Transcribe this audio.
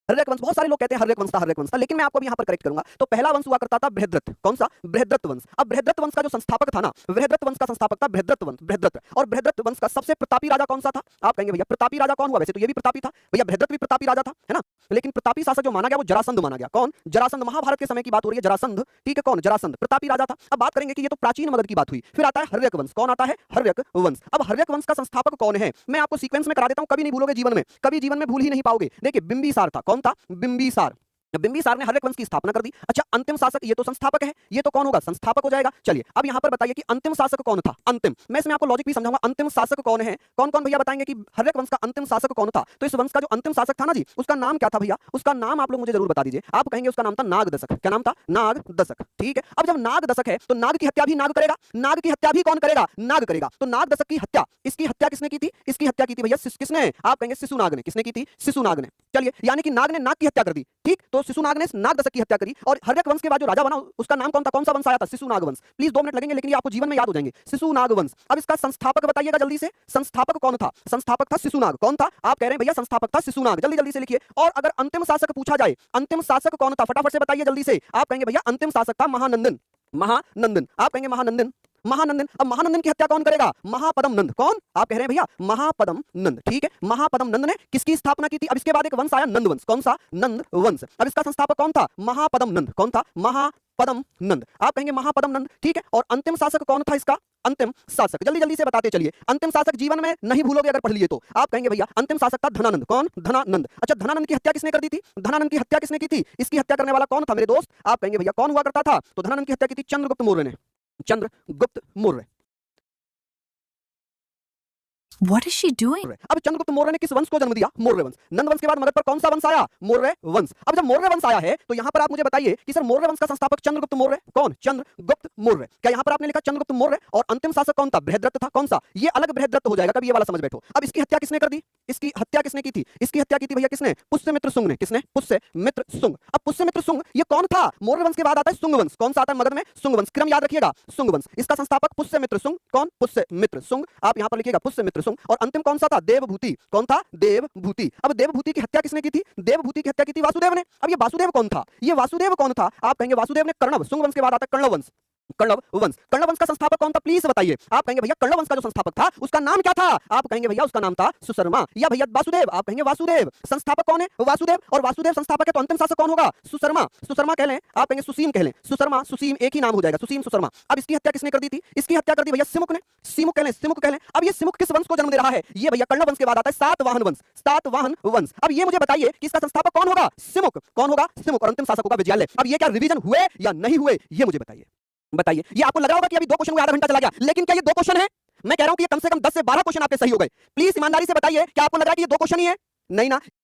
हर्यक वंश, बहुत सारे लोग कहते हैं हर्यक वंश था, हर्यक वंश था, लेकिन मैं आपको यहाँ पर करेक्ट करूंगा। तो पहला वंश हुआ करता था बृहद्रथ। कौन सा? बृहद्रथ वंश। अब बृहद्रथ वंश का जो संस्थापक था ना, बृहद्रथ वंश का संस्थापक था बृहद्रथ वंश, बृहद्रथ। और बृहद्रथ वंश का सबसे प्रतापी राजा कौन सा था? आप कहेंगे भैया प्रतापी राजा कौन हुआ? वैसे तो ये भी प्रतापी था भैया, बृहद्रथ भी प्रतापी राजा था, है ना। लेकिन प्रतापी शासक जो माना गया वो जरासंध माना गया। कौन? जरासंध। महाभारत के समय की बात हो रही है, जरासंध, ठीक है। कौन? जरासंध प्रतापी राजा था। अब बात करेंगे कि ये तो प्राचीन मगध की बात हुई, फिर आता है हर्यक वंश। कौन आता है? हर्यक वंश। अब हर्यक वंश का संस्थापक कौन है मैं आपको सीक्वेंस में करा देता हूं, कभी नहीं भूलोगे जीवन में, कभी जीवन में भूल ही नहीं पाओगे। देखिए बिंबिसार था। कौन था? बिंबिसार। बिंबिसार ने हर्यक वंश की स्थापना कर दी। अच्छा, अंतिम शासक, ये तो संस्थापक है, ये तो कौन होगा? संस्थापक हो जाएगा। चलिए अब यहां पर बताइए कि अंतिम शासक कौन था? अंतिम, मैं इसमें आपको लॉजिक भी समझाऊंगा। अंतिम शासक कौन है? कौन कौन भैया बताएंगे कि हर्यक वंश का अंतिम शासक कौन था? तो इस वंश का जो अंतिम शासक था ना जी, उसका नाम क्या था भैया? उसका नाम आप लोग मुझे जरूर बता दीजिए। आप कहेंगे उसका नाम था नागदशक। क्या नाम था? नागदशक, ठीक है। अब जब नागदशक है तो नाग की हत्या भी नाग करेगा, नाग की हत्या भी कौन करेगा? नाग करेगा। तो नागदशक की हत्या, इसकी हत्या किसने की थी? इसकी हत्या की थी भैया किसने? आप कहेंगे शिशुनाग ने। किसने की थी? शिशुनाग ने। चलिए, यानी कि नाग ने नाग की हत्या कर दी, ठीक। तो शिशुनाग ने नागदशक की हत्या करी। और हर्यक वंश के बाद जो राजा बना उसका नाम कौन था? कौन सा वंश आया था? शिशुनाग वंश। प्लीज 2 मिनट लगेंगे, लेकिन ये आपको जीवन में याद हो जाएंगे। शिशुनाग वंश। अब इसका संस्थापक बताइएगा जल्दी से, संस्थापक कौन था? संस्थापक था शिशुनाग। कौन था? आप कह रहे हैं भैया संस्थापक था शिशुनाग। जल्दी जल्दी से लिखिए। और अगर अंतिम शासक पूछा जाए, अंतिम शासक कौन था? फटाफट से बताइए जल्दी से। आप कहेंगे भैया अंतिम शासक था महानंदन। महानंदन, आप कहेंगे महानंदन, महानंदन। अब महानंदन की हत्या कौन करेगा? महापदम नंद। कौन? आप कह रहे हैं भैया महापदम नंद, ठीक है। महापदम नंद ने किसकी स्थापना की थी? अब इसके बाद एक वंश आया नंद वंश। कौन सा? नंद वंश। अब इसका संस्थापक कौन था? महापदम नंद। कौन था? महापदम नंद। आप कहेंगे महापदम नंद, ठीक है। और अंतिम शासक कौन था इसका? अंतिम शासक, जल्दी जल्दी से बताते चलिए। अंतिम शासक जीवन में नहीं भूलोगे अगर पढ़ लिए तो। आप कहेंगे भैया अंतिम शासक था धनानंद। कौन? धनानंद। अच्छा, धनानंद की हत्या किसने कर दी थी? धनानंद की हत्या किसने की थी? इसकी हत्या करने वाला कौन था मेरे दोस्त? आप कहेंगे भैया कौन हुआ करता था? तो धनानंद की हत्या की थी चंद्रगुप्त मौर्य ने। Chandragupta Maurya. What is she doing? अब चंद्रगुप्त मौर्य ने किस वंश को जन्म दिया? मौर्य वंश। नंद वंश के बाद मगध पर कौन सा वंश आया? मौर्य वंश। अब जब मौर्य वंश आया है तो यहां पर आप मुझे बताइए कि सर मौर्य वंश का संस्थापक चंद्रगुप्त मौर्य। कौन? चंद्रगुप्त मौर्य। क्या यहां पर आपने लिखा चंद्रगुप्त मौर्य? और अंतिम शासक कौन था? बृहद्रथ था। कौन सा? ये अलग बृहद्रथ हो जाएगा, कभी ये वाला समझ बैठो। अब इसकी हत्या किसने कर दी? इसकी हत्या किसने की थी? इसकी हत्या की थी भैया किसने? पुष्यमित्र शुंग ने। किसने? पुष्यमित्र शुंग। अब पुष्यमित्र शुंग ये कौन था? मौर्य वंश के बाद आता है शुंग वंश। कौन सा आता है मगध में? शुंग वंश। क्रम याद रखिएगा, शुंग वंश। इसका संस्थापक पुष्यमित्र शुंग। कौन? पुष्यमित्र शुंग। आप यहां पर लिखिएगा पुष्यमित्र शुंग। और अंतिम कौन सा था? देवभूति। कौन था? देवभूति। अब देवभूति की हत्या किसने की थी? देवभूति की हत्या की थी वासुदेव ने। अब ये वासुदेव कौन था? ये वासुदेव कौन था? आप कहेंगे वासुदेव ने कर्णव। शुंग वंश के बाद आता है कर्णव वंश। कण्व वंश। कण्व वंश का संस्थापक कौन था? प्लीज बताइए। आप कहेंगे भैया कण्व वंश का जो संस्थापक था उसका नाम क्या था? आप कहेंगे भैया उसका नाम था सुशर्मा। या भैया वासुदेव। आप कहेंगे वासुदेव। संस्थापक कौन है? वासुदेव। और वासुदेव संस्थापक है तो अंतिम शासक कौन होगा? सुशर्मा। सुशर्मा कह लें, आप कहेंगे सुसीम कह लें। सुशर्मा सुसीम एक ही नाम हो जाएगा, सुसीम सुशर्मा। अब इसकी हत्या किसने कर दी थी? इसकी हत्या कर दी भैया सिमुक ने। सिमुक कह लें, सिमुक कह लें। अब ये सिमुक किस वंश को जन्म दे रहा है? ये भैया कण्व वंश के बाद आता है सातवाहन वंश। सातवाहन वंश। अब ये मुझे बताइए कि इसका संस्थापक कौन होगा? सिमुक। कौन होगा? सिमुक। और अंतिम शासक होगा विजयालय। अब ये क्या रिवीजन हुए या नहीं हुए, ये मुझे बताइए। बताइए। ये आपको लग रहा होगा कि अभी 2 क्वेश्चन में आधा घंटा चला गया, लेकिन क्या ये 2 क्वेश्चन है? मैं कह रहा हूं कि ये कम से कम 10 से 12 क्वेश्चन आपके सही हो गए। प्लीज ईमानदारी से बताइए, क्या आपको लग रहा है कि ये 2 क्वेश्चन ही है? नहीं ना।